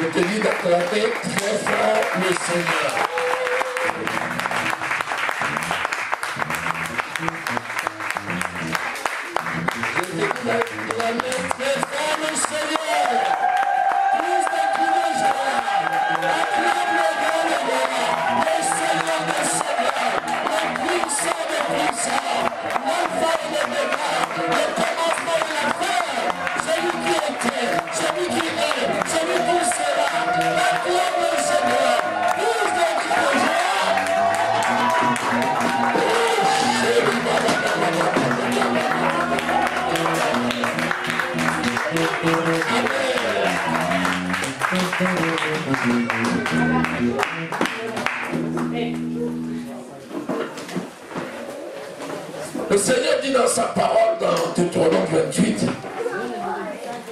Je te dis d'acclamer très fort le Seigneur. Je te dis d'acclamer très fort le Seigneur. Plus de qui le joie. Acclame le grand le roi. Le Seigneur des seigneurs. Le puissant des puissants. L'alpha et l'oméga. Le commencement et la fin. Celui qui était, celui qui est, celui qui sera. Acclame le Seigneur. Plus de qui le joie. Le Seigneur dit dans sa parole dans Deutéronome 28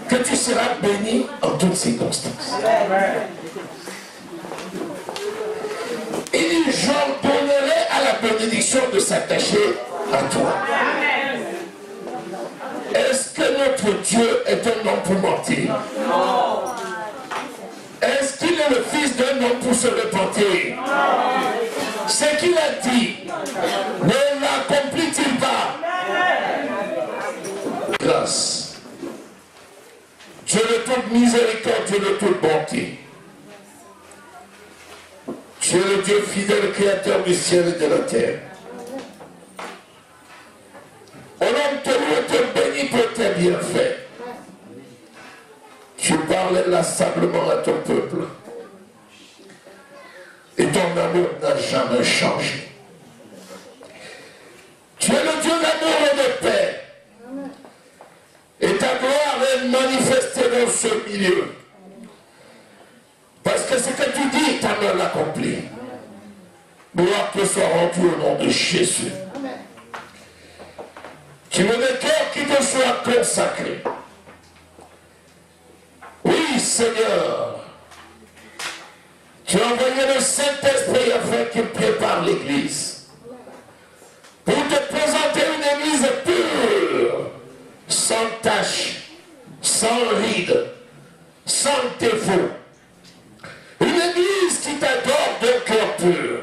que tu seras béni en toutes circonstances. Il dit, j'ordonnerai à la bénédiction de s'attacher à toi. Est-ce que notre Dieu est un homme pour mentir? Est-ce qu'il est le fils d'un homme pour se repentir? Ce qu'il a dit, ne l'accomplit-il pas? Grâce. Dieu de toute miséricorde, Dieu de toute bonté. Tu es le Dieu fidèle, créateur du ciel et de la terre. On aime te louer, te bénir pour tes bienfaits. Tu parles inlassablement à ton peuple. Et ton amour n'a jamais changé. Tu es le Dieu d'amour et de paix. Et ta gloire est manifestée dans ce milieu. Parce que ce que tu dis, ta main l'accomplit. Gloire te soit rendue au nom de Jésus. Tu veux des cœurs qui te soient consacrés. Oui, Seigneur. Tu as envoyé le Saint-Esprit afin qu'il prépare l'Église. Pour te présenter une Église pure, sans tache, sans ride, sans défaut. Une Église qui t'adore d'un cœur pur.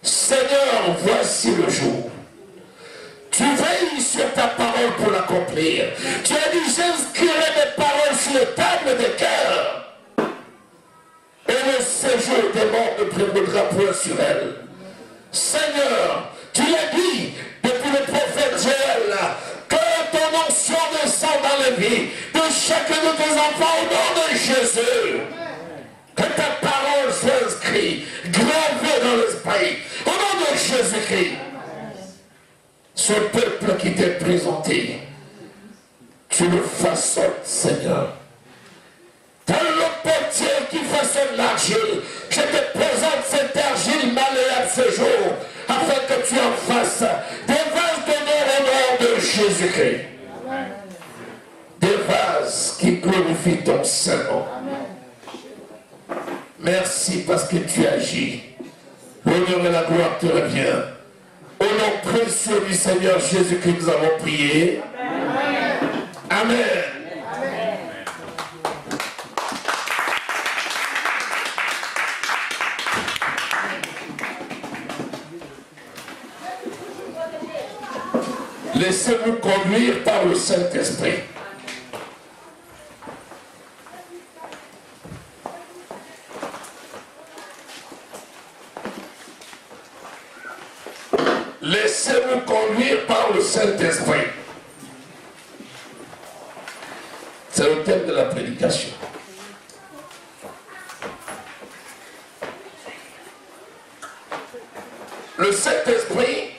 Seigneur, voici le jour. Tu veilles sur ta parole pour l'accomplir. Tu as dit, j'inscrirai mes paroles sur les tables des cœurs. Et le séjour des morts ne prévaudra point sur elles. Seigneur, tu l'as dit depuis le prophète Joël, que ton onction descend dans les vies de chacun de tes enfants au nom de Jésus. Que ta parole soit inscrite, gravée dans l'esprit, au nom de Jésus-Christ. Ce peuple qui t'est présenté, tu le façonnes, Seigneur. Tel le potier qui façonne l'argile, je te présente cette argile malléable ce jour, afin que tu en fasses des vases d'honneur au nom de Jésus-Christ. Des vases qui glorifient ton Saint-Nom. Merci parce que tu agis. L'honneur et la gloire te revient. Au nom précieux du Seigneur Jésus-Christ, nous avons prié. Amen. Amen. Laissez-vous conduire par le Saint-Esprit. Laissez-vous conduire par le Saint-Esprit. C'est le thème de la prédication. Le Saint-Esprit,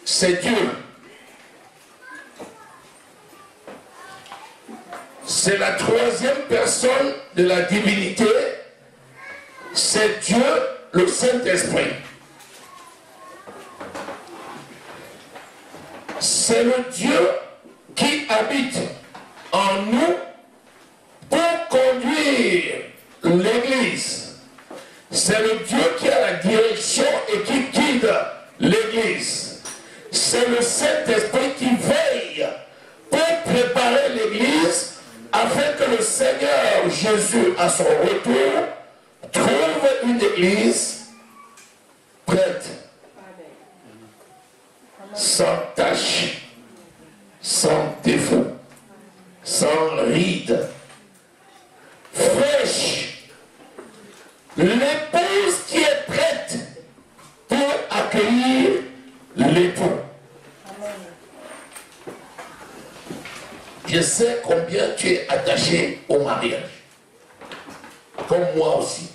c'est Dieu. C'est la troisième personne de la divinité. C'est Dieu, le Saint-Esprit. C'est le Dieu qui habite en nous pour conduire l'Église. C'est le Dieu qui a la direction et qui guide l'Église. C'est le Saint-Esprit qui veille pour préparer l'Église afin que le Seigneur Jésus, à son retour, trouve une église prête, sans tache, sans défaut, sans ride, fraîche, l'épouse qui est prête pour accueillir l'époux. Je sais combien tu es attaché au mariage, comme moi aussi.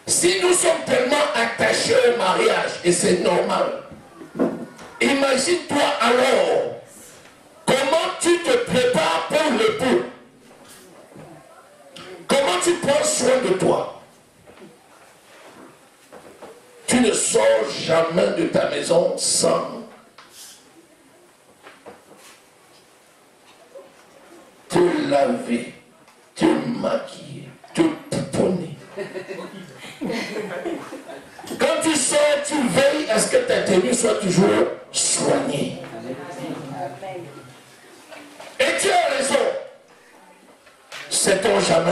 Si nous sommes tellement attachés au mariage, et c'est normal, imagine-toi alors comment tu te prépares pour l'époux. Comment tu prends soin de toi. Tu ne sors jamais de ta maison sans te laver, te maquiller, te pouponner. Quand tu sors, tu veilles à ce que ta tenue soit toujours soignée. Et tu as raison. Sait-on jamais?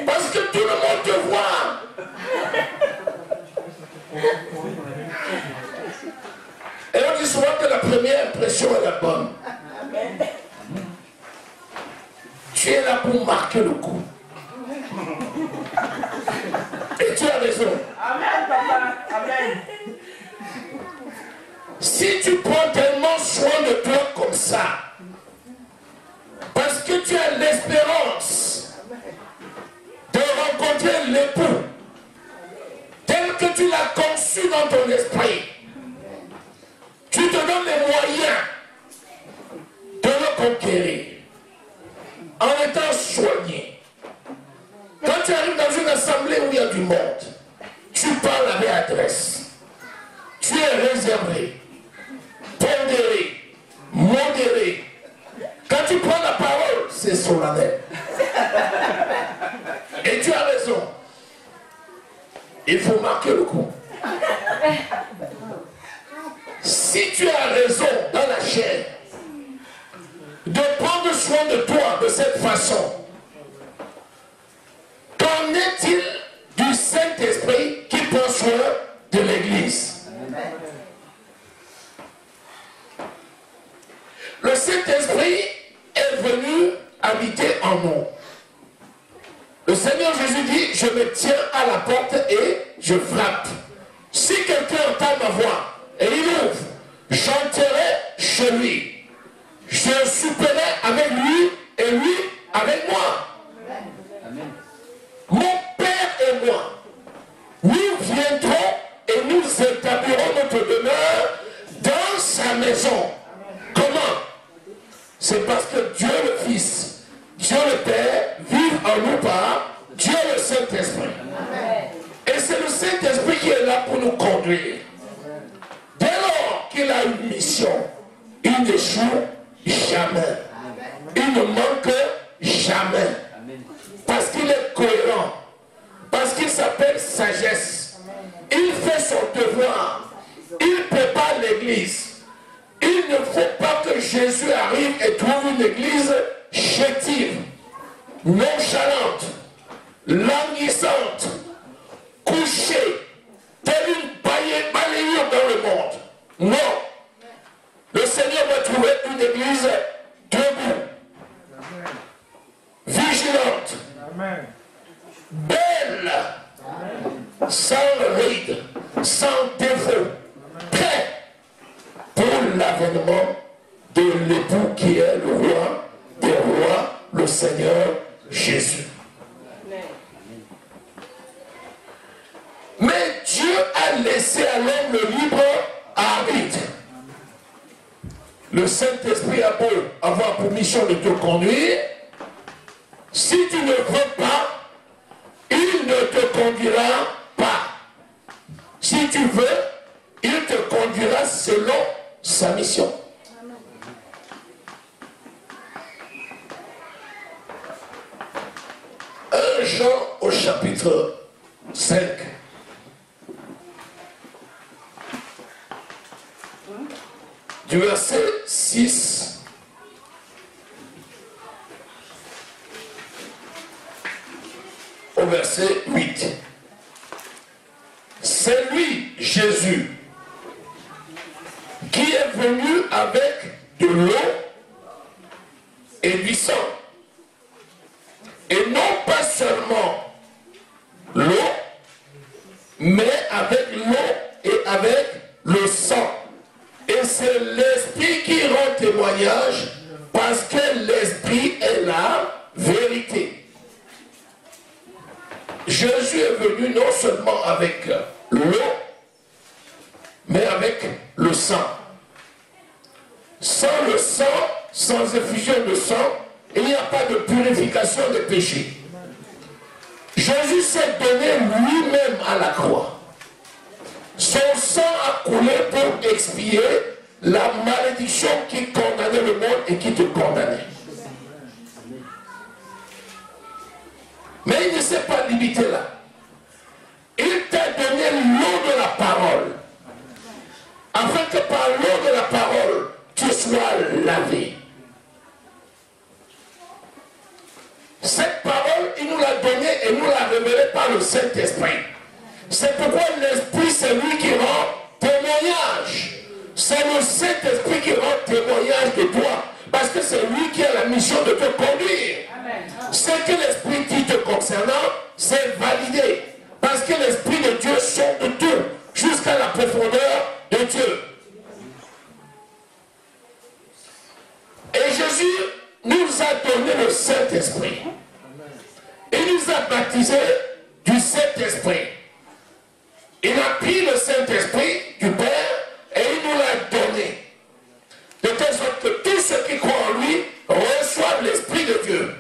Parce que tout le monde te voit. Et on dit souvent que la première impression est la bonne. Tu es là pour marquer le coup. Et tu as raison. Amen, papa. Amen. Si tu prends tellement soin de toi comme ça, parce que tu as l'espérance de rencontrer l'époux tel que tu l'as conçu dans ton esprit, tu te donnes les moyens de le conquérir en étant soigné. Quand tu arrives dans une assemblée où il y a du monde, tu parles avec adresse. Tu es réservé, pondéré, modéré. Quand tu prends la parole, c'est solennel. Et tu as raison. Il faut marquer le coup. Si tu as raison dans la chair de prendre soin de toi de cette façon, qu'en est-il du Saint-Esprit qui prend soin de l'Église? Le Saint-Esprit est venu habiter en nous. Le Seigneur Jésus dit, je me tiens à la porte et je frappe. Si quelqu'un entend ma voix et il ouvre, j'entrerai chez lui. Je souperai avec lui et lui avec moi. Amen. Mon Père et moi, nous viendrons et nous établirons notre demeure dans sa maison. Comment? C'est parce que Dieu le Fils, Dieu le Père vivent en nous par Dieu le Saint-Esprit. Et c'est le Saint-Esprit qui est là pour nous conduire. Dès lors qu'il a une mission, il n'échoue jamais. Il ne manque jamais. Parce qu'il est cohérent. Parce qu'il s'appelle sagesse. Il fait son devoir. Il prépare l'église. Il ne faut pas que Jésus arrive et trouve une église chétive, nonchalante, languissante, couchée, telle une balayure dans le monde. Non. Le Seigneur va trouver une église debout, vigilante, belle, sans ride, sans défaut, prête pour l'avènement de l'époux qui est le roi des rois, le Seigneur Jésus. Mais Dieu a laissé à l'homme le libre arbitre. Le Saint-Esprit a beau avoir pour mission de te conduire, si tu ne veux pas, il ne te conduira pas. Si tu veux, il te conduira selon sa mission. Jean au chapitre 5. du verset 6 au verset 8. C'est lui, Jésus, qui est venu avec de l'eau et du sang. Et non pas seulement l'eau, mais avec l'eau et avec le sang. Et c'est l'Esprit qui rend témoignage, parce que l'Esprit est la vérité. Jésus est venu non seulement avec l'eau, mais avec le sang. Sans le sang, sans effusion de sang, il n'y a pas de purification des péchés. Jésus s'est donné lui-même à la croix. Son sang a coulé pour expier la malédiction qui condamnait le monde et qui te condamnait. Mais il ne s'est pas limité là. Il t'a donné l'eau de la parole, afin que par l'eau de la parole, tu sois lavé. Cette parole, il nous l'a donnée et nous l'a révélée par le Saint-Esprit. C'est pourquoi l'Esprit, c'est lui qui rend témoignage. C'est le Saint-Esprit qui rend témoignage de toi. Parce que c'est lui qui a la mission de te conduire. Ce que l'Esprit dit te concernant, c'est validé. Parce que l'Esprit de Dieu sonde tout, jusqu'à la profondeur de Dieu. Et Jésus nous a donné le Saint-Esprit. Il nous a baptisés du Saint-Esprit. Il a pris le Saint-Esprit du Père et il nous l'a donné. De telle sorte que tous ceux qui croient en lui reçoivent l'Esprit de Dieu.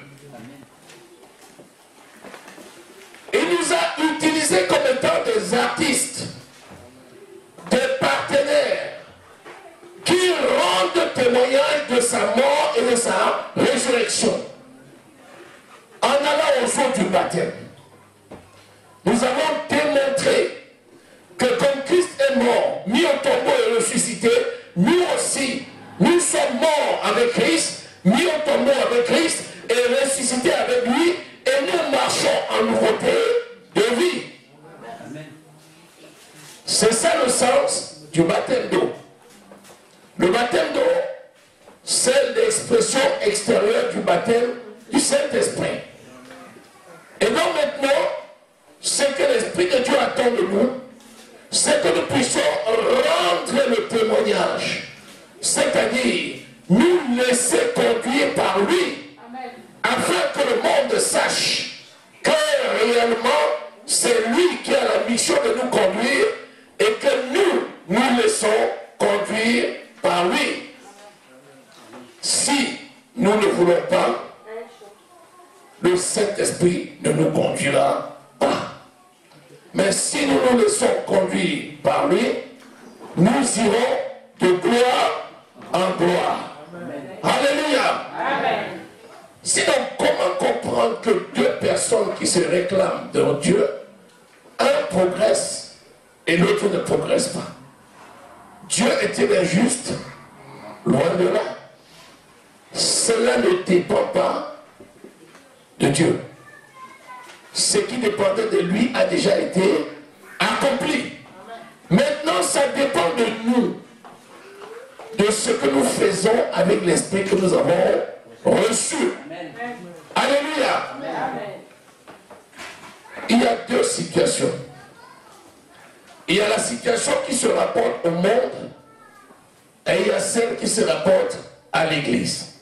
Il nous a utilisés comme étant des artistes, des partenaires, qui rendent témoignage de sa mort et de sa résurrection. En allant au jour du baptême, nous avons démontré que comme Christ est mort, mis au tombeau et ressuscité, nous aussi, nous sommes morts avec Christ, mis au tombeau avec Christ et ressuscités avec lui, et nous marchons en nouveauté de vie. C'est ça le sens du baptême d'eau. Le baptême d'eau, c'est l'expression extérieure du baptême du Saint-Esprit. Et donc maintenant, ce que l'Esprit de Dieu attend de nous, c'est que nous puissions rendre le témoignage. C'est-à-dire, nous laisser conduire par lui, afin que le monde sache que réellement, c'est lui qui a la mission de nous conduire et que nous laissons conduire par lui. Si nous ne voulons pas, le Saint-Esprit ne nous conduira pas. Mais si nous nous laissons conduire par lui, nous irons de gloire en gloire. Alléluia. Amen. Sinon, comment comprendre que deux personnes qui se réclament de Dieu, un progresse et l'autre ne progresse pas? Dieu est-il injuste? Loin de là. Cela ne dépend pas de Dieu. Ce qui dépendait de lui a déjà été accompli. Maintenant, ça dépend de nous, de ce que nous faisons avec l'Esprit que nous avons reçu. Amen. Alléluia. Amen. Il y a deux situations. Il y a la situation qui se rapporte au monde et il y a celle qui se rapporte à l'Église.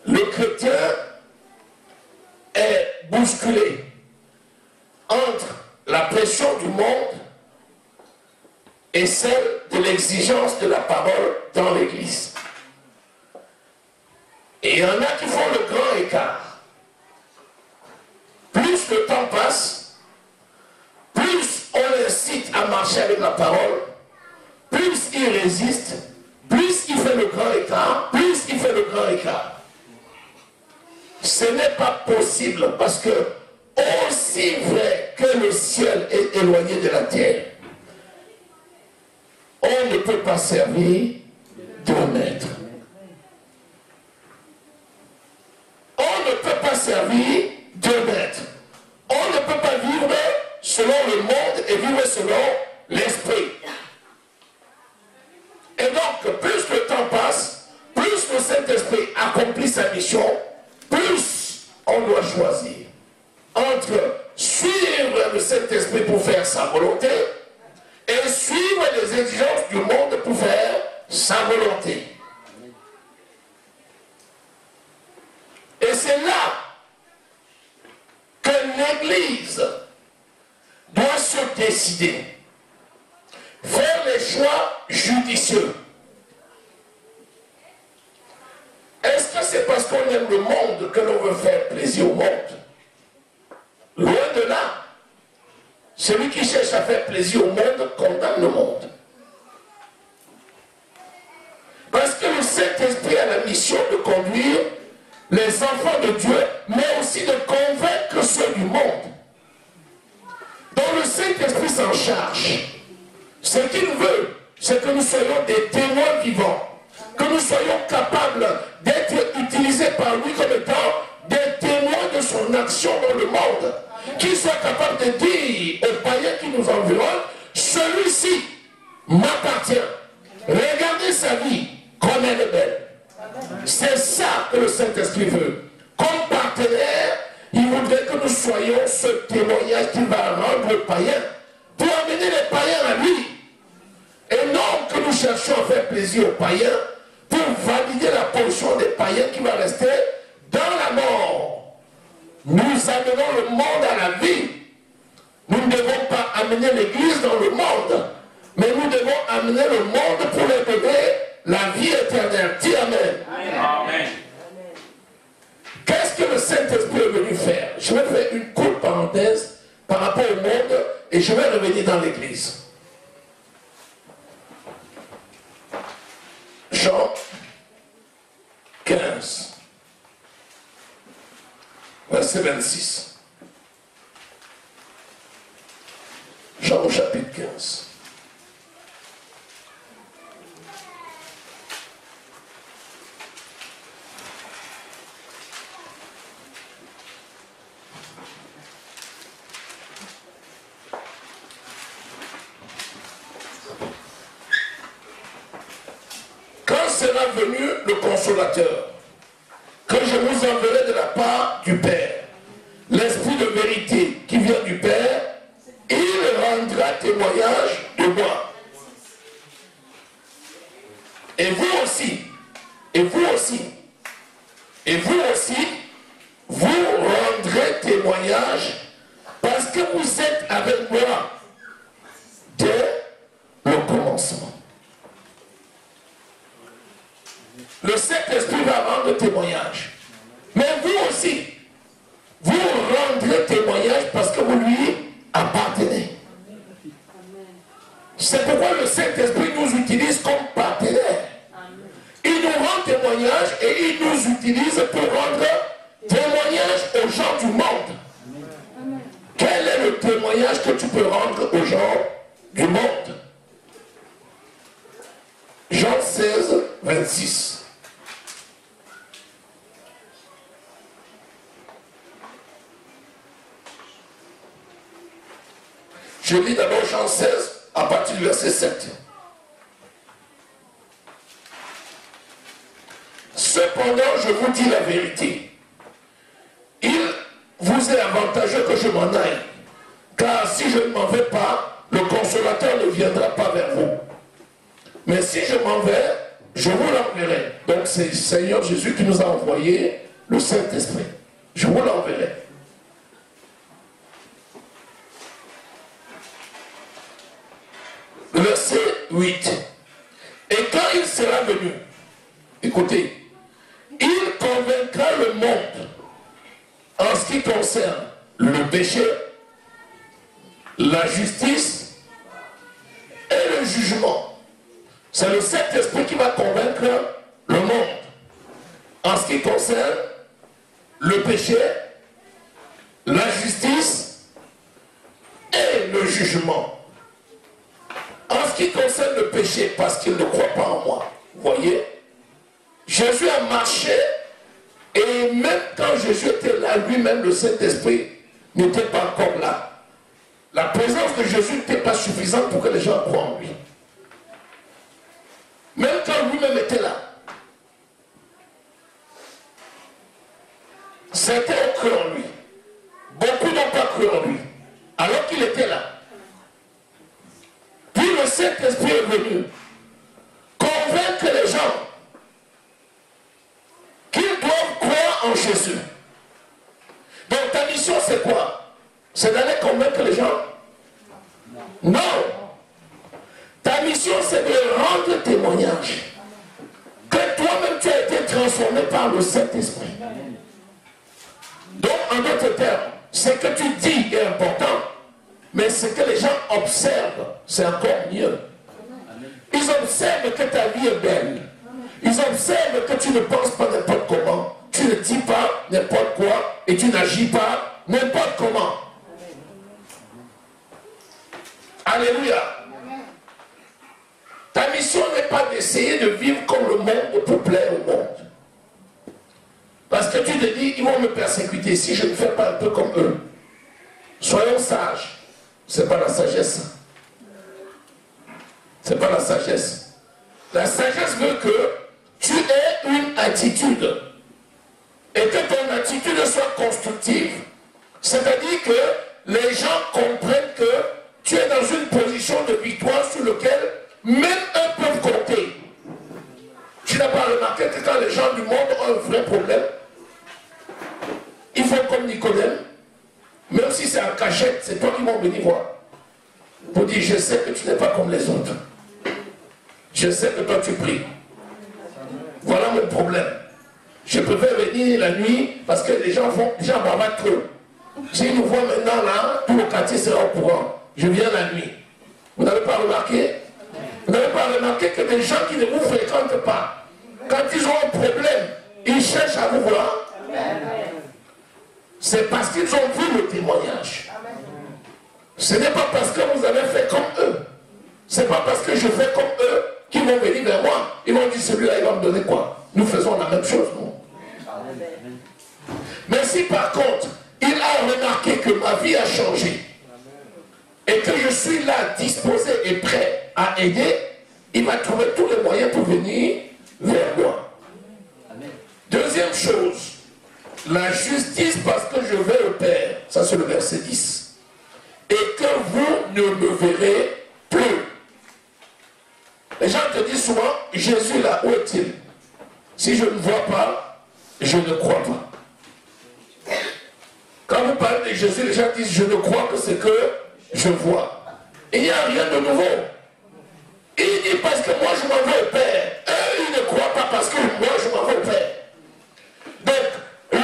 Le chrétien est bousculé entre la pression du monde et celle de l'exigence de la parole dans l'Église. Et il y en a qui font le grand écart. Plus le temps passe, plus on l'incite à marcher avec la parole, plus il résiste, plus il fait le grand écart, plus il fait le grand écart. Ce n'est pas possible parce que aussi vrai que le ciel est éloigné de la terre, on ne peut pas servir deux maîtres. On ne peut pas servir deux maîtres. On ne peut pas vivre selon le monde et vivre selon l'esprit. Et donc, plus le temps passe, plus le Saint-Esprit accomplit sa mission, plus on doit choisir entre suivre le Saint-Esprit pour faire sa volonté et suivre les exigences du monde pour faire sa volonté. Et c'est là que l'Église doit se décider, faire les choix judicieux. Est-ce que c'est parce qu'on aime le monde que l'on veut faire plaisir au monde? Loin de là. Celui qui cherche à faire plaisir au monde condamne le monde. Parce que le Saint-Esprit a la mission de conduire les enfants de Dieu, mais aussi de convaincre ceux du monde. Donc le Saint-Esprit s'en charge. Ce qu'il veut, c'est que nous soyons des témoins vivants, que nous soyons capables d'être utilisés par lui comme étant des témoins de son action dans le monde, qui soit capable de dire aux païens qui nous environnent, celui-ci m'appartient. Regardez sa vie, comme elle est belle. C'est ça que le Saint-Esprit veut. Comme partenaire, il voudrait que nous soyons ce témoignage qui va rendre le païen, pour amener les païens à lui. Et non que nous cherchions à faire plaisir aux païens, pour valider la position des païens qui va rester dans la mort. Nous amenons le monde à la vie. Nous ne devons pas amener l'Église dans le monde, mais nous devons amener le monde pour les donner la vie éternelle. Dis Amen. Amen. Qu'est-ce que le Saint-Esprit est venu faire? Je vais faire une courte parenthèse par rapport au monde et je vais revenir dans l'Église. Jean 15, verset 26. Jean au chapitre 15. Quand sera venu le consolateur, que je vous enverrai de la part du Père, l'Esprit de vérité qui vient du Père, il rendra témoignage de moi. Et vous aussi, et vous aussi, et vous aussi, vous rendrez témoignage parce que vous êtes avec moi dès le commencement. Le Saint-Esprit va rendre témoignage. Mais vous aussi, vous rendrez témoignage parce que vous lui appartenez. C'est pourquoi le Saint-Esprit nous utilise comme partenaire. Il nous rend témoignage et il nous utilise pour rendre témoignage aux gens du monde. Quel est le témoignage que tu peux rendre aux gens du monde? Jean 16, 26. Je lis d'abord Jean 16 à partir du verset 7. Cependant, je vous dis la vérité. Il vous est avantageux que je m'en aille. Car si je ne m'en vais pas, le consolateur ne viendra pas vers vous. Mais si je m'en vais, je vous l'enverrai. Donc c'est le Seigneur Jésus qui nous a envoyé le Saint-Esprit. Je vous l'enverrai. Verset 8. Et quand il sera venu, écoutez, il convaincra le monde en ce qui concerne le péché, la justice et le jugement. C'est le Saint-Esprit qui va convaincre le monde en ce qui concerne le péché, la justice et le jugement. En ce qui concerne le péché, parce qu'il ne croit pas en moi. Vous voyez? Jésus a marché, et même quand Jésus était là, lui-même, le Saint-Esprit n'était pas encore là. La présence de Jésus n'était pas suffisante pour que les gens croient en lui. Même quand lui-même était là. Certains ont cru en lui. Beaucoup n'ont pas cru en lui. Alors qu'il était là. Puis le Saint-Esprit est venu convaincre les gens qu'ils doivent croire en Jésus. Donc ta mission c'est quoi? C'est d'aller convaincre les gens? Non. Ta mission c'est de rendre témoignage que toi-même tu as été transformé par le Saint-Esprit. Donc en d'autres termes, ce que tu dis est important, mais ce que les gens observent, c'est encore mieux. Ils observent que ta vie est belle. Ils observent que tu ne penses pas n'importe comment. Tu ne dis pas n'importe quoi et tu n'agis pas n'importe comment. Alléluia. Ta mission n'est pas d'essayer de vivre comme le monde pour plaire au monde. Parce que tu te dis, ils vont me persécuter si je ne fais pas un peu comme eux. Soyons sages. Ce n'est pas la sagesse. Ce n'est pas la sagesse. La sagesse veut que tu aies une attitude. Et que ton attitude soit constructive. C'est-à-dire que les gens comprennent que tu es dans une position de victoire sur laquelle même eux peuvent compter. Tu n'as pas remarqué que quand les gens du monde ont un vrai problème, ils font comme Nicodème, même si c'est en cachette, c'est toi qui vont venir voir. Pour dire, je sais que tu n'es pas comme les autres. Je sais que toi tu pries. Voilà mon problème. Je préfère venir la nuit parce que les gens bavardent trop. S'ils nous voient maintenant là, tout le quartier sera au courant. Je viens la nuit. Vous n'avez pas remarqué? Vous n'avez pas remarqué que des gens qui ne vous fréquentent pas, quand ils ont un problème, ils cherchent à vous voir? C'est parce qu'ils ont vu le témoignage. Ce n'est pas parce que vous avez fait comme eux. Ce n'est pas parce que je fais comme eux qu'ils vont venir vers moi. Ils vont dire, celui-là, il va me donner quoi? Nous faisons la même chose, non? Mais si par contre, il a remarqué que ma vie a changé et que je suis là, disposé et prêt à aider, il va trouver tous les moyens pour venir vers moi. Deuxième chose, la justice parce que je vais au Père. Ça c'est le verset 10. Et que vous ne me verrez plus. Les gens te disent souvent, Jésus là, où est-il? Si je ne vois pas, je ne crois pas. Quand vous parlez de Jésus, les gens disent, je ne crois que c'est que je vois. Il n'y a rien de nouveau. Il dit parce que moi je m'en vais au Père. Eux, ils ne croient pas parce que moi je m'en vais au Père. Donc,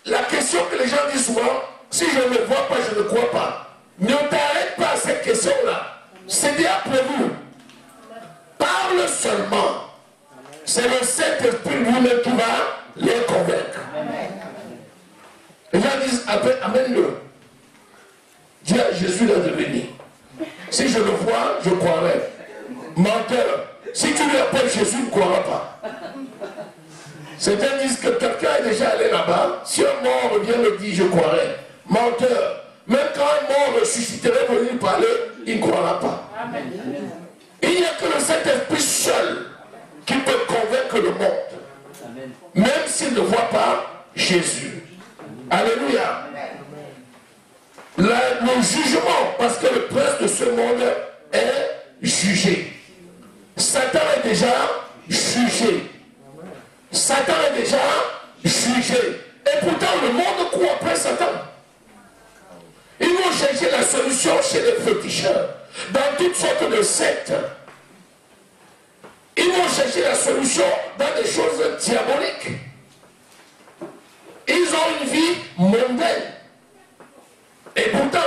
la question que les gens disent souvent, si je ne vois pas, je ne crois pas. Ne t'arrête pas à cette question-là. C'est bien prévu. Parle seulement. C'est le Saint-Esprit lui-même qui va les convaincre. Les gens disent, amène-le. Dis à Jésus de venir. Si je le vois, je croirai. Menteur. Si tu lui appelles Jésus, il ne croira pas. Certains disent que quelqu'un est déjà allé là-bas. Si un mort revient le dire, je croirai. Menteur. Même quand un mort ressusciterait pour lui parler, il ne croira pas. Amen. Il n'y a que le Saint-Esprit seul qui peut convaincre le monde. Amen. Même s'il ne voit pas Jésus. Alléluia. Le jugement, parce que le prince de ce monde est jugé. Satan est déjà jugé. Satan est déjà jugé. Et pourtant le monde croit après Satan. Ils vont chercher la solution chez les féticheurs, dans toutes sortes de sectes. Ils vont chercher la solution dans des choses diaboliques. Ils ont une vie mondaine. Et pourtant,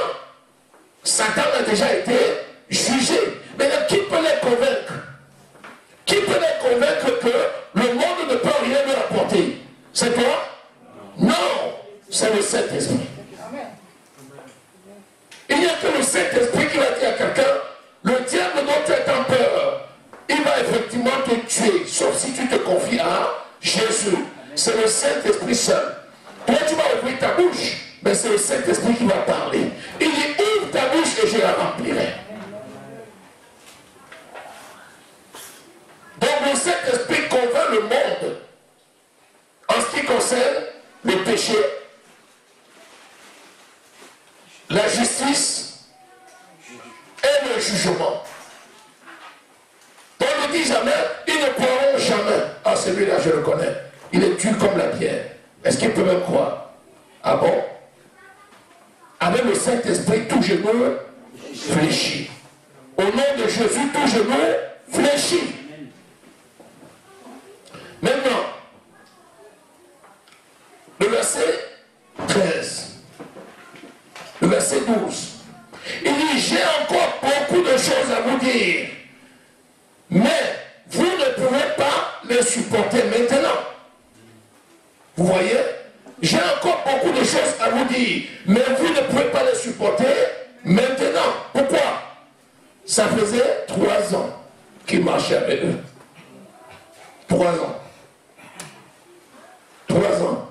Satan a déjà été jugé. Maintenant, qui peut les convaincre? Qui peut les convaincre que le monde ne peut rien leur apporter? C'est toi? Non, c'est le Saint-Esprit. Il n'y a que le Saint-Esprit qui va dire à quelqu'un, le diable dont tu Dieu la remplirait. Donc le Saint-Esprit convainc le monde en ce qui concerne le péché, la justice et le jugement. On ne dit jamais, ils ne croiront jamais. Ah, celui-là, je le connais. Il est dur comme la pierre. Est-ce qu'il peut même croire? Ah bon? Avec le Saint-Esprit, tout genou fléchit. Au nom de Jésus, tout genou fléchit. Maintenant, le verset 13, le verset 12, il dit, j'ai encore beaucoup de choses à vous dire, mais vous ne pouvez pas les supporter maintenant. Vous voyez? J'ai encore beaucoup de choses à vous dire, mais vous ne pouvez pas les supporter maintenant. Pourquoi? Ça faisait 3 ans qu'il marchait avec eux. 3 ans. 3 ans.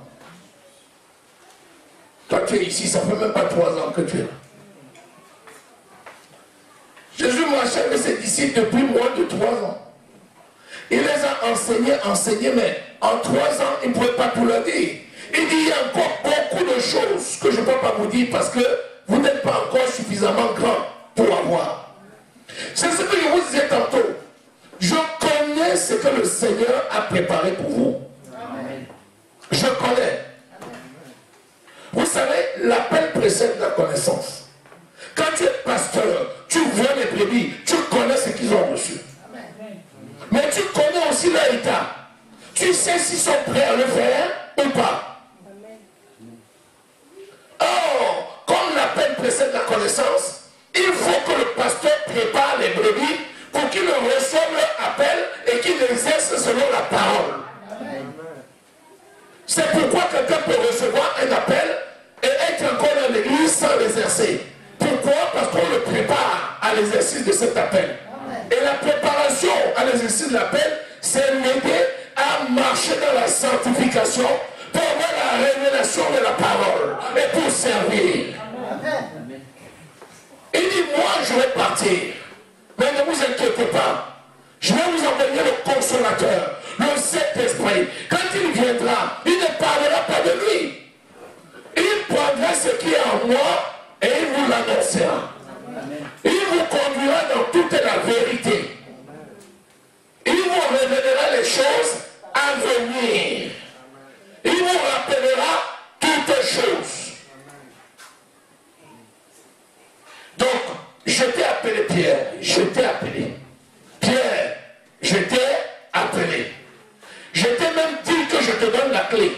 Toi, tu es ici, ça ne fait même pas 3 ans que tu es là. Jésus marchait avec ses disciples depuis moins de 3 ans. Il les a enseignés, mais en 3 ans, il ne pouvait pas tout leur dire. Il dit, il y a encore beaucoup de choses que je ne peux pas vous dire parce que vous n'êtes pas encore suffisamment grand pour avoir. C'est ce que je vous disais tantôt. Je connais ce que le Seigneur a préparé pour vous. Amen. Je connais. Vous savez, l'appel précède la connaissance. Quand tu es pasteur, tu vois les brebis, tu connais ce qu'ils ont reçu. Amen. Mais tu connais aussi leur état. Tu sais s'ils sont prêts à le faire ou pas. Or, comme l'appel précède la connaissance, il faut que le pasteur prépare les brebis pour qu'ils reçoivent leur appel et qu'ils exercent selon la parole. C'est pourquoi quelqu'un peut recevoir un appel et être encore dans l'église sans l'exercer. Pourquoi? Parce qu'on le prépare à l'exercice de cet appel. Et la préparation à l'exercice de l'appel, c'est l'aider à marcher dans la sanctification pour avoir la révélation de la parole et pour servir. Il dit, moi je vais partir, mais ne vous inquiétez pas, je vais vous envoyer le consolateur, le Saint-Esprit. Quand il viendra, il ne parlera pas de lui. Il prendra ce qui est en moi et il vous l'annoncera. Il vous conduira dans toute la vérité. Il vous révélera les choses à venir. Il vous rappellera toutes choses. Donc, je t'ai appelé Pierre, je t'ai appelé. Pierre, je t'ai appelé. Je t'ai même dit que je te donne la clé.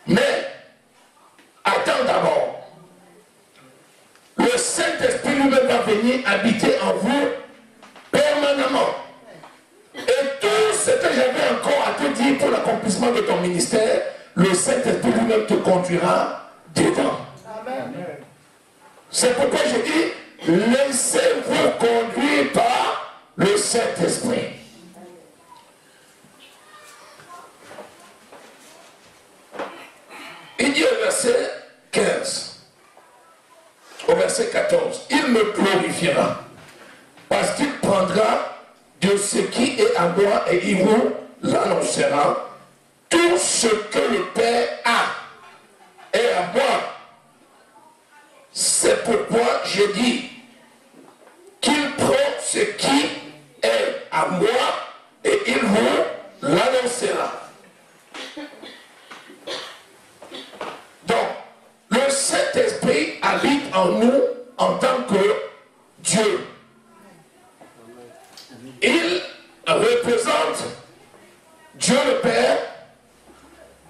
Mais, attends d'abord. Le Saint-Esprit lui-même va venir habiter en vous permanemment. Et tout ce que j'avais encore à te dire pour l'accomplissement de ton ministère, le Saint-Esprit lui-même te conduira dedans. Amen. C'est pourquoi je dis, laissez-vous conduire par le Saint-Esprit. Il dit au verset 15, au verset 14, il me glorifiera parce qu'il prendra de ce qui est à moi et il vous l'annoncera. Tout ce que le Père a est à moi. C'est pourquoi je dis qu'il prend ce qui est à moi et il vous l'annoncera. Donc, le Saint-Esprit habite en nous en tant que Dieu. Il représente Dieu le Père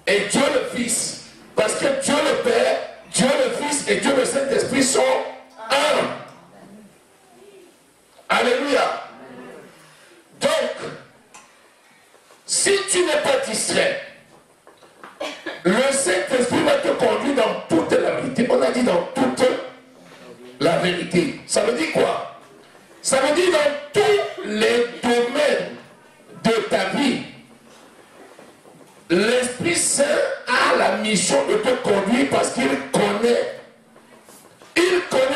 et Dieu le Fils. Parce que Dieu le Père, Dieu le Fils et Dieu le Saint-Esprit sont un. Alléluia. Donc, si tu n'es pas distrait, le Saint-Esprit va te conduire dans toute la vérité. On a dit dans toute la vérité. Ça veut dire quoi? Ça veut dire dans tous les domaines de ta vie, l'Esprit Saint la mission de te conduire parce qu'il connaît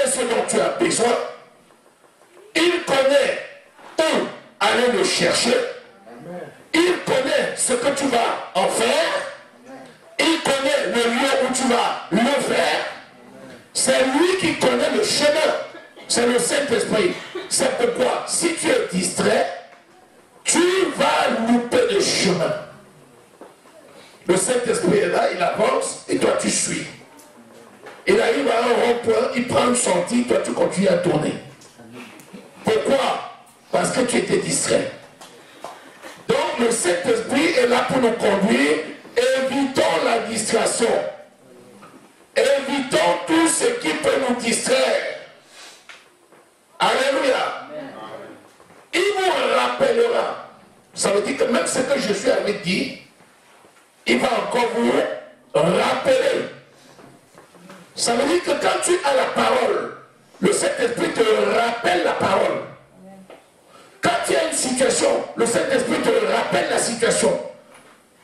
ce dont tu besoin. Il connaît où aller le chercher. Il connaît ce que tu vas en faire. Il connaît le lieu où tu vas le faire. C'est lui qui connaît le chemin. C'est le Saint-Esprit. C'est pourquoi, si tu es distrait, tu vas louper le chemin. Le Saint-Esprit est là, il avance, et toi tu suis. Il arrive à un rond-point, il prend une sortie, toi tu continues à tourner. Pourquoi? Parce que tu étais distrait. Donc le Saint-Esprit est là pour nous conduire. Évitons la distraction. Évitons tout ce qui peut nous distraire. Alléluia. Il vous rappellera. Ça veut dire que même ce que Jésus avait dit, il va encore vous rappeler. Ça veut dire que quand tu as la parole, le Saint-Esprit te rappelle la parole. Quand tu as une situation, le Saint-Esprit te rappelle la situation.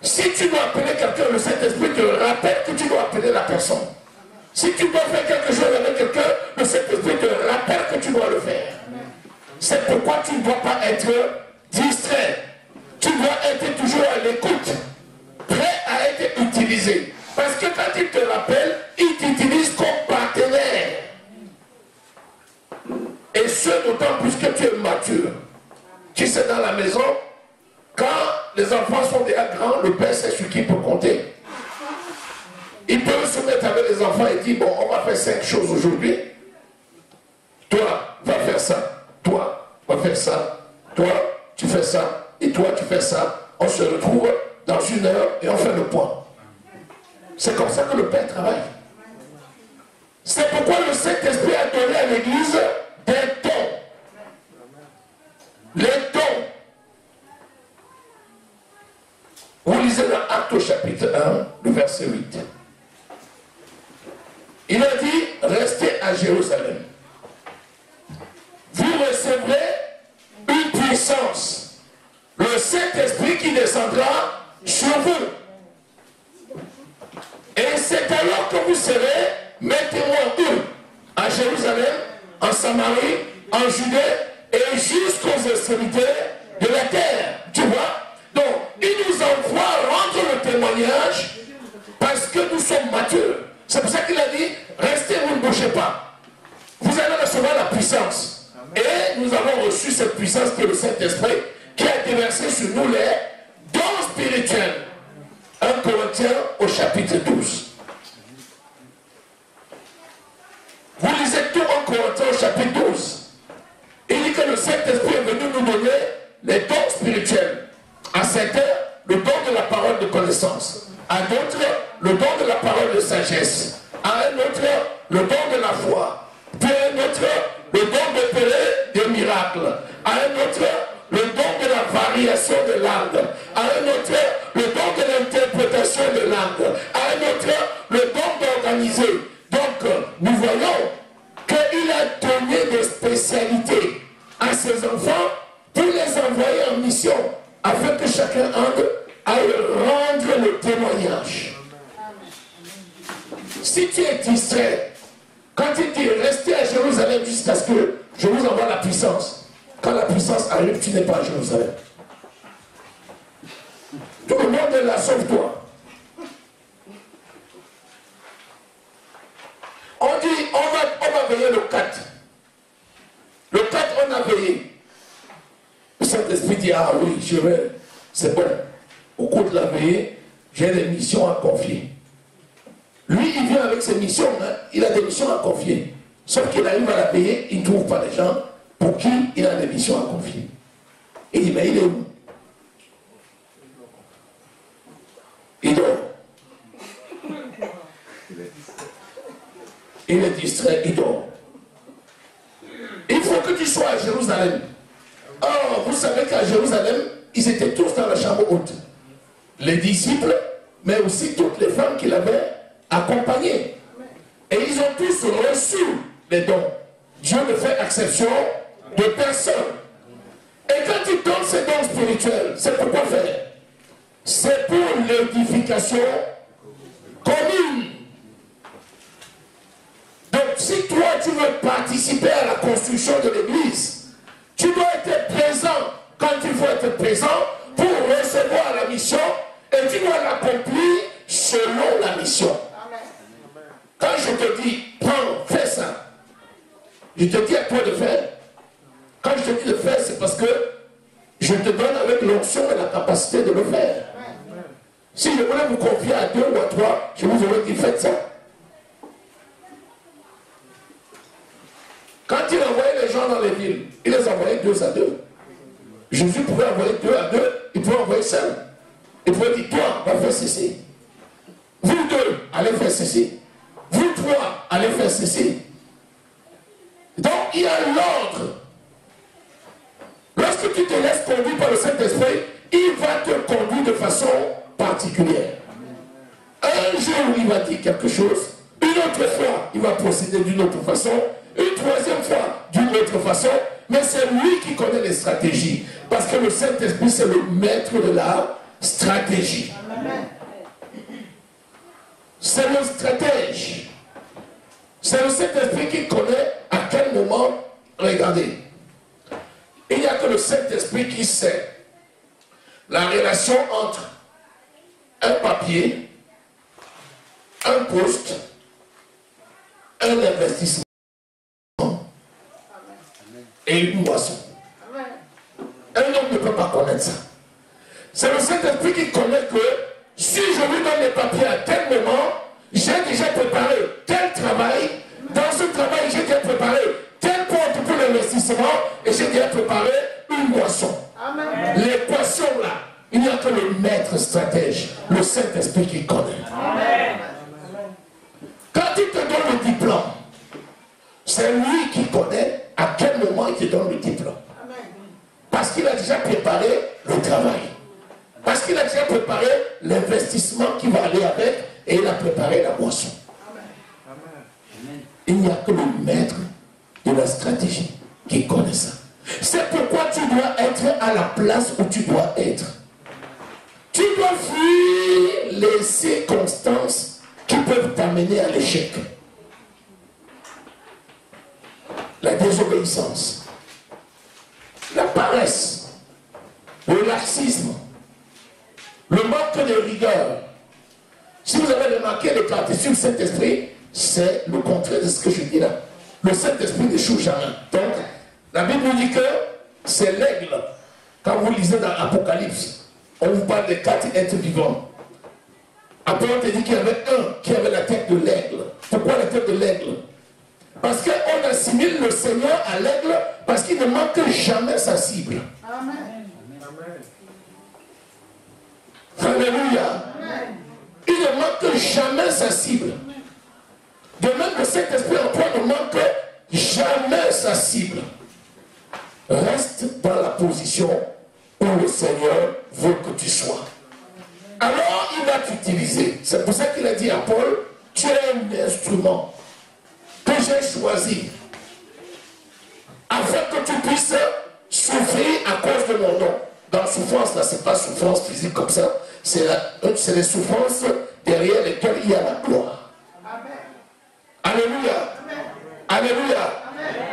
Si tu dois appeler quelqu'un, le Saint-Esprit te rappelle que tu dois appeler la personne. Si tu dois faire quelque chose avec quelqu'un, le Saint-Esprit te rappelle que tu dois le faire. C'est pourquoi tu ne dois pas être distrait. Tu dois être toujours à l'écoute, prêt à être utilisé. Parce que quand il te rappelle, il t'utilise comme partenaire. Et ce, d'autant plus que tu es mature. Tu sais, dans la maison, quand les enfants sont déjà grands, le père sait sur qui il peut compter. Il peut se mettre avec les enfants et dire, bon, on va faire 5 choses aujourd'hui. Toi, va faire ça. Toi, va faire ça. Toi, tu fais ça. Et toi, tu fais ça. On se retrouve dans 1 heure et on fait le point. C'est comme ça que le Père travaille. C'est pourquoi le Saint-Esprit a donné à l'Église des dons. Les dons. Vous lisez dans Actes au chapitre 1, le verset 8. Il a dit, restez à Jérusalem. Vous recevrez une puissance. Le Saint-Esprit qui descendra sur vous. Et c'est alors que vous serez mes témoins où? À Jérusalem, en Samarie, en Judée et jusqu'aux extrémités de la terre. Tu vois? Donc, il nous envoie rendre le témoignage parce que nous sommes matures. C'est pour ça qu'il a dit, restez, vous ne bougez pas. Vous allez recevoir la puissance. Et nous avons reçu cette puissance qui est le Saint-Esprit qui a déversé sur nous les dons spirituels. 1 Corinthiens au chapitre 12. Vous lisez tout 1 Corinthiens au chapitre 12. Il dit que le Saint-Esprit est venu nous donner les dons spirituels. À certains, le don de la parole de connaissance. À d'autres, le don de la parole de sagesse. À un autre, le don de la foi. Puis à un autre, le don d'opérer des miracles. À un autre, le don de la variation de langue. À un autre, le don de l'interprétation de langue. À un autre, le don d'organiser. Donc, nous voyons qu'il a donné des spécialités à ses enfants pour les envoyer en mission, afin que chacun aille rendre le témoignage. Si tu es distrait, quand il dit restez à Jérusalem jusqu'à ce que je vous envoie la puissance, quand la puissance arrive, tu n'es pas à Jérusalem. Tout le monde est là, sauf toi. On dit, on va veiller le 4. Le 4, on a veillé. Le Saint-Esprit dit, ah oui, je vais, c'est bon. Au cours de la veillée, j'ai des missions à confier. Lui, il vient avec ses missions, hein? Il a des missions à confier. Sauf qu'il arrive à la veillée, il ne trouve pas les gens pour qui il a des missions à confier. Et il dit, mais il est où? Il dort. Il est distrait, il dort. Il faut que tu sois à Jérusalem. Or, vous savez qu'à Jérusalem, ils étaient tous dans la chambre haute. Les disciples, mais aussi toutes les femmes qui l'avaient accompagnées. Et ils ont tous reçu les dons. Dieu ne fait exception de personne. Et quand il donne ces dons spirituels, c'est pour quoi faire? C'est pour l'édification commune. Donc si toi tu veux participer à la construction de l'église. Tu dois être présent quand il faut être présent pour recevoir la mission et tu dois l'accomplir selon la mission. Quand je te dis, prends, fais ça, je te dis à toi de faire. Quand je te dis de faire, c'est parce que je te donne avec l'onction et la capacité de le faire. Si je voulais vous confier à 2 ou à 3, je vous aurais dit, faites ça. Quand il envoyait les gens dans les villes, il les envoyait 2 à 2. Jésus pouvait envoyer 2 à 2, il pouvait envoyer seul. Il pouvait dire, toi, va faire ceci. Vous 2, allez faire ceci. Vous 3, allez faire ceci. Donc, il y a l'ordre. Lorsque tu te laisses conduire par le Saint-Esprit, il va te conduire de façon particulière. Un jour, il va dire quelque chose. Une autre fois, il va procéder d'une autre façon. Une troisième fois, d'une autre façon. Mais c'est lui qui connaît les stratégies. Parce que le Saint-Esprit, c'est le maître de la stratégie. C'est le stratège. C'est le Saint-Esprit qui connaît à quel moment regarder. Il n'y a que le Saint-Esprit qui sait la relation entre un papier, un poste, un investissement et une boisson. Un homme ne peut pas connaître ça. C'est le Saint-Esprit qui connaît que si je lui donne les papiers à tel moment, j'ai déjà préparé tel travail. Dans ce travail, j'ai déjà préparé tel porte pour l'investissement et j'ai déjà préparé une boisson. Les poissons là, il n'y a que le maître stratège, le Saint-Esprit qui connaît. Amen. Quand il te donne le diplôme, c'est lui qui connaît à quel moment il te donne le diplôme. Parce qu'il a déjà préparé le travail. Parce qu'il a déjà préparé l'investissement qui va aller avec et il a préparé la boisson. Il n'y a que le maître de la stratégie qui connaît ça. C'est pourquoi tu dois être à la place où tu dois être. Tu dois fuir les circonstances qui peuvent t'amener à l'échec. La désobéissance, la paresse, le laxisme, le manque de rigueur. Si vous avez remarqué les caractéristiques du Saint-Esprit, c'est le contraire de ce que je dis là. Le Saint-Esprit n'échoue jamais. Donc, la Bible dit que c'est l'aigle. Quand vous lisez dans l'Apocalypse, on vous parle des 4 êtres vivants. Après, on te dit qu'il y avait un qui avait la tête de l'aigle. Pourquoi la tête de l'aigle? Parce qu'on assimile le Seigneur à l'aigle parce qu'il ne manque jamais sa cible. Amen. Alléluia. Il ne manque jamais sa cible. De même que cet esprit en toi ne manque jamais sa cible. Reste dans la position où le Seigneur veut que tu sois. Alors il va t'utiliser. C'est pour ça qu'il a dit à Paul, tu es un instrument que j'ai choisi afin que tu puisses souffrir à cause de mon nom. Dans la souffrance, là, ce n'est pas souffrance physique comme ça, c'est les souffrances derrière lesquelles il y a la gloire. Alléluia. Alléluia.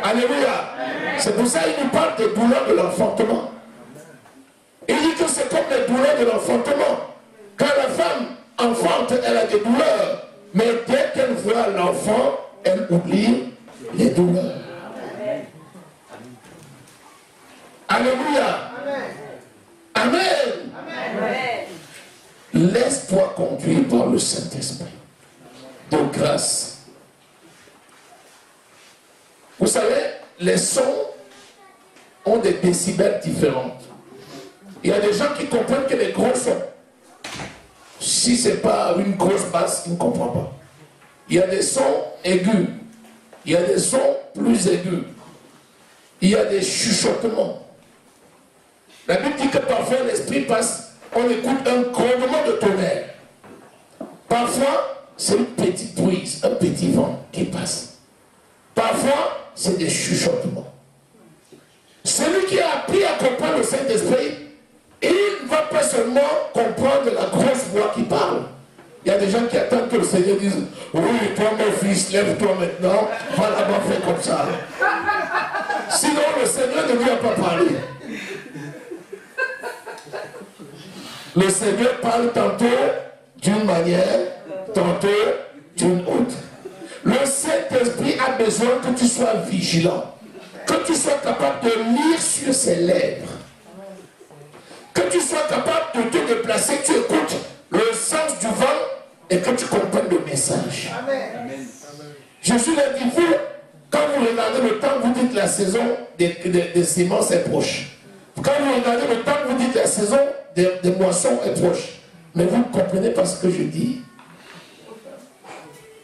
Alléluia. C'est pour ça qu'il nous parle des douleurs de l'enfantement. Il dit que c'est comme les douleurs de l'enfantement. Quand la femme enfante, elle a des douleurs. Mais dès qu'elle voit l'enfant, elle oublie les douleurs. Alléluia. Amen. Amen. Laisse-toi conduire par le Saint-Esprit de grâce. Vous savez, les sons ont des décibels différents. Il y a des gens qui comprennent que les gros sons, si ce n'est pas une grosse basse, ils ne comprennent pas. Il y a des sons aigus, il y a des sons plus aigus, il y a des chuchotements. La Bible dit que parfois l'esprit passe, on écoute un grondement de tonnerre. Parfois, c'est une petite brise, un petit vent qui passe. Parfois, c'est des chuchotements. Celui qui a appris à comprendre le Saint-Esprit, il ne va pas seulement comprendre la grosse voix qui parle. Il y a des gens qui attendent que le Seigneur dise, oui, toi mon fils, lève-toi maintenant, va là-bas, fais comme ça. Seigneur ne lui a pas parlé. Le Seigneur parle tantôt d'une manière, tantôt d'une autre. Le Saint-Esprit a besoin que tu sois vigilant, que tu sois capable de lire sur ses lèvres, que tu sois capable de te déplacer, que tu écoutes le sens du vent et que tu comprennes le message. Amen. Jésus l'a dit, vous, quand vous regardez le temps, vous dites la saison des semences est proche. Quand vous regardez le temps, vous dites la saison des moissons est proche. Mais vous ne comprenez pas ce que je dis.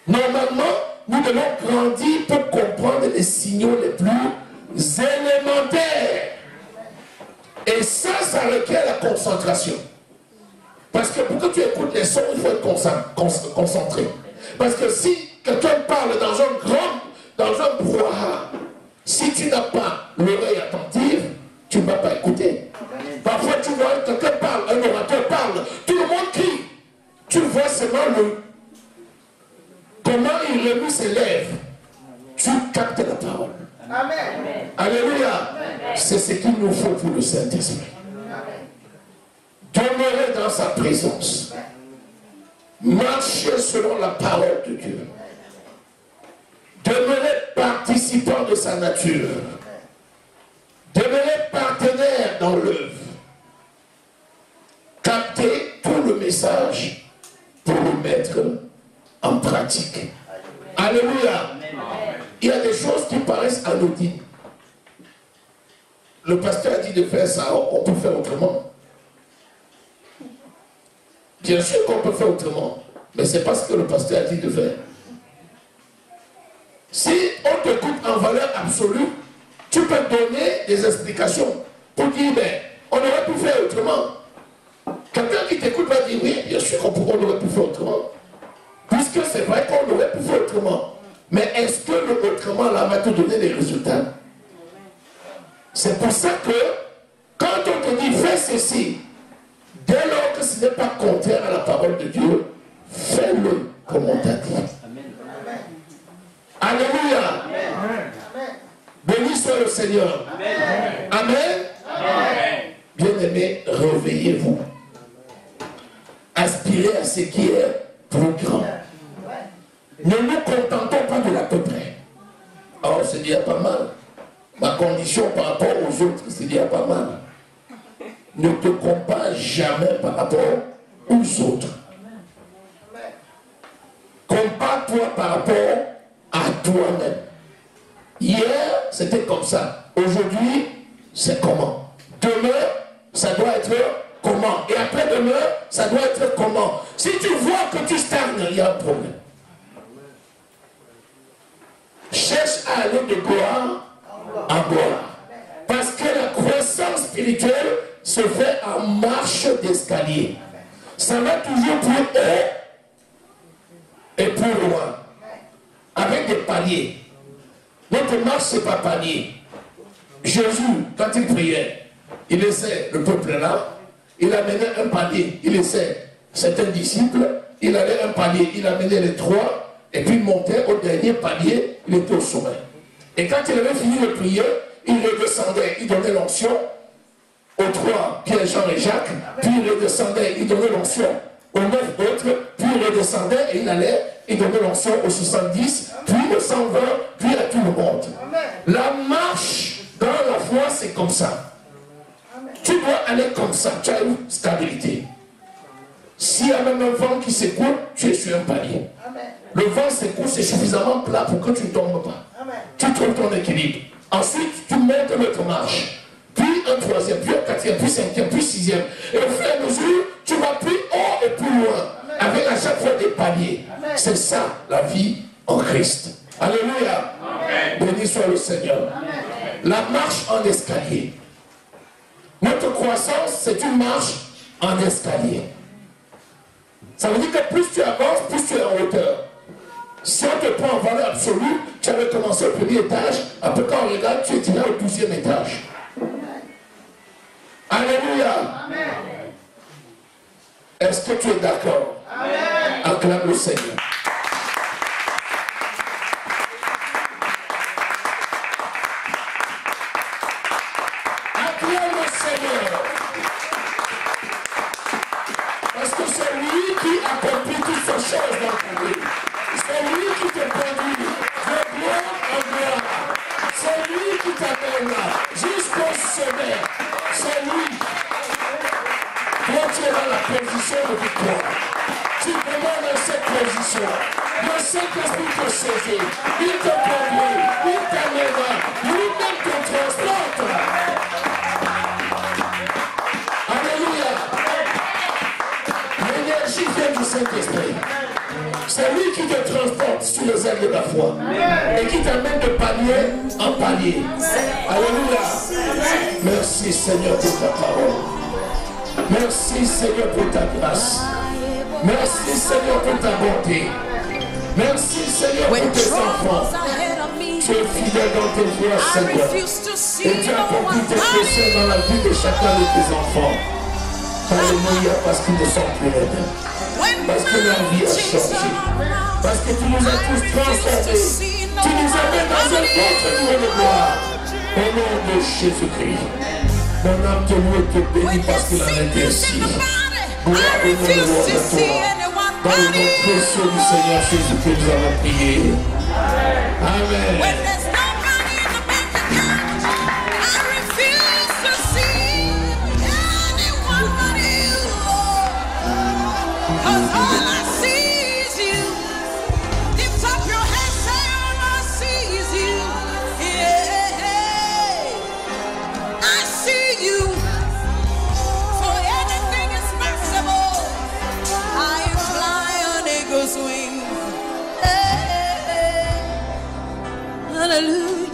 Normalement, nous devons grandir pour comprendre les signaux les plus élémentaires. Et ça requiert la concentration. Parce que pour que tu écoutes les sons, il faut être concentré. Parce que si quelqu'un parle dans un brouhaha, si tu n'as pas l'oreille attentive, tu ne vas pas écouter. Parfois tu vois quelqu'un parle, un orateur parle, tout le monde crie. Tu vois seulement comment il remue ses lèvres. Tu captes la parole. Amen. Alléluia. C'est ce qu'il nous faut pour le Saint-Esprit. Demeurer dans sa présence. Marcher selon la parole de Dieu. Demeurer participant de sa nature. Demeurer partenaire dans l'œuvre. Capter tout le message pour le mettre en pratique. Alléluia. Il y a des choses qui paraissent anodines. Le pasteur a dit de faire ça, on peut faire autrement. Bien sûr qu'on peut faire autrement, mais c'est pas ce que le pasteur a dit de faire. Si on t'écoute en valeur absolue, tu peux donner des explications pour dire, mais on aurait pu faire autrement. Quelqu'un qui t'écoute va dire, oui, bien sûr qu'on aurait pu faire autrement. Puisque c'est vrai qu'on aurait pu faire autrement. Mais est-ce que le autrement là va te donner des résultats? C'est pour ça que quand on te dit fais ceci, dès lors que ce n'est pas contraire à la parole de Dieu, fais-le comme on t'a dit. Alléluia. Béni soit le Seigneur. Amen. Bien-aimés, réveillez-vous. Aspirez à ce qui est plus grand. Ne nous contentons pas de l'à peu près. Alors c'est déjà pas mal. Ma condition par rapport aux autres, c'est déjà pas mal. Ne te compare jamais par rapport aux autres. Compare-toi par rapport à toi-même. Hier, c'était comme ça. Aujourd'hui, c'est comment. Demain, ça doit être comment. Et après-demain, ça doit être comment. Si tu vois que tu stagnes, il y a un problème. Cherche à aller de gloire en gloire. Parce que la croissance spirituelle se fait en marche d'escalier. Ça va toujours plus haut et plus loin. Avec des paliers. Notre marche, ce n'est pas palier. Jésus, quand il priait, il laissait le peuple là, il amenait un palier, il laissait certains disciples, il allait un palier, il amenait les trois, et puis il montait au dernier palier, il était au sommet. Et quand il avait fini de prier, il redescendait, il donnait l'onction aux trois, Pierre, Jean et Jacques, puis il redescendait, il donnait l'onction aux 9 autres, puis il redescendait et il allait, il donnait l'onction aux 70, puis aux 120, puis à tout le monde. La marche dans la foi, c'est comme ça. Tu dois aller comme ça, tu as une stabilité. S'il y a même un vent qui secoue, tu es sur un palier. Le vent secoue, c'est suffisamment plat pour que tu ne tombes pas. Tu trouves ton équilibre. Ensuite, tu montes notre marche. Puis un troisième, puis un quatrième, puis cinquième, puis sixième. Et au fur et à mesure, tu vas plus haut et plus loin. Avec à chaque fois des paliers. C'est ça, la vie en Christ. Alléluia. Béni soit le Seigneur. La marche en escalier. Notre croissance, c'est une marche en escalier. Ça veut dire que plus tu avances, plus tu es en hauteur. Si on te prend en valeur absolue, tu avais commencé au premier étage, après quand on regarde, tu es déjà au 12e étage. Alléluia. Est-ce que tu es d'accord? Acclame le Seigneur. qui t'amène jusqu'au sommet. C'est lui. Quand tu es dans la position de victoire, tu demandes dans cette position. Le Saint-Esprit te saisit, il te conduit, il t'amène, lui-même te transporte. Alléluia. L'énergie vient du Saint-Esprit. C'est lui qui te transporte sur les ailes de la foi et qui t'amène de palier en palier. Alléluia. Merci Seigneur pour ta parole. Merci Seigneur pour ta grâce. Merci Seigneur pour ta bonté. Merci Seigneur pour tes enfants. Tu es fidèle dans tes voies, Seigneur. Et tu as accompli tes péchés dans la vie de chacun de tes enfants. Alléluia, parce qu'ils ne sont plus là. Parce que leur vie a changé. Parce que tu nous as tous transformés. Tu nous amènes dans un autre niveau de gloire. Au nom de Jésus-Christ. Mon âme te loue et te bénit parce qu'il en est ainsi. Gloire au nom de toi. Dans le nom précieux du Seigneur Jésus que nous avons prié. Amen. Hallelujah.